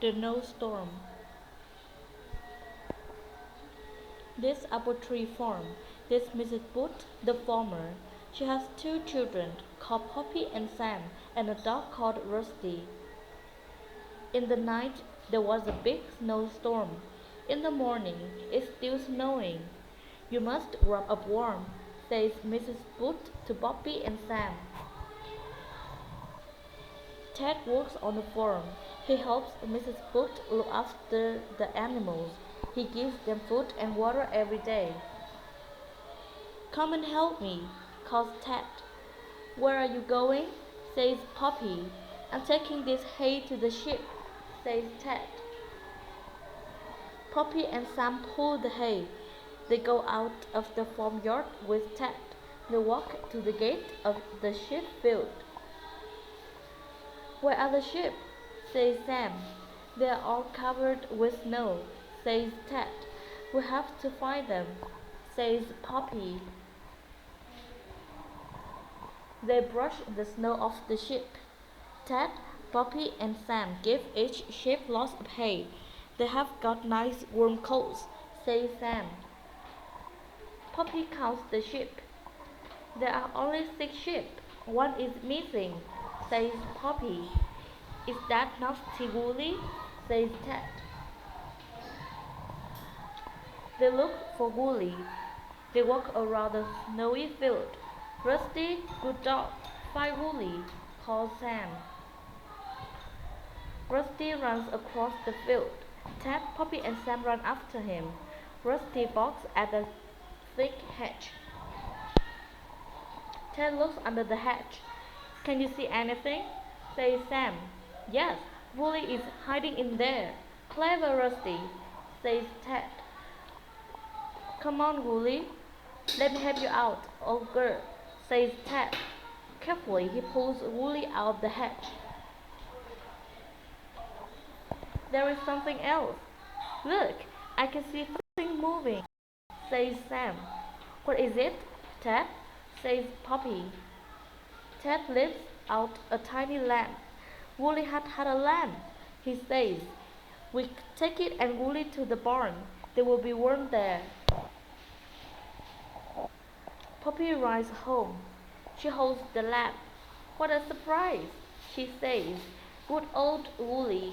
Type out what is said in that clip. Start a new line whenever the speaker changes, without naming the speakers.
The snowstorm. This apple tree farm. This Mrs. Booth, the farmer. She has two children, called Poppy and Sam, and a dog called Rusty. In the night there was a big snowstorm. In the morning it's still snowing. You must wrap up warm, says Mrs. Booth to Poppy and Sam. Ted works on the farm. He helps Mrs. Booth look after the animals. He gives them food and water every day. Come and help me, calls Ted. Where are you going? Says Poppy. I'm taking this hay to the ship, says Ted. Poppy and Sam pull the hay. They go out of the farmyard with Ted. They walk to the gate of the sheep field. Where are the sheep? Says Sam. They are all covered with snow, says Ted. We have to find them, says Poppy. They brush the snow off the sheep. Ted, Poppy, and Sam give each sheep lots of hay. They have got nice warm coats, says Sam. Poppy counts the sheep. There are only 6 sheep. One is missing, says Poppy. Is that not Woolly? Says Ted. They look for Woolly. They walk around the snowy field. Rusty, good dog, find Woolly, calls Sam. Rusty runs across the field. Ted, Poppy, and Sam run after him. Rusty barks at the thick hedge. Ted looks under the hedge. Can you see anything? Says Sam. Yes, Woolly is hiding in there. Clever Rusty, says Ted. Come on, Woolly. Let me help you out, old girl, says Ted. Carefully, he pulls Woolly out of the hedge. There is something else. Look, I can see something moving, says Sam. What is it, Ted? Says Poppy. Ted lifts out a tiny lamp. Woolly had a lamp, he says. We take it and Woolly to the barn. They will be warm there. Poppy rides home. She holds the lamp. What a surprise, she says. Good old Woolly.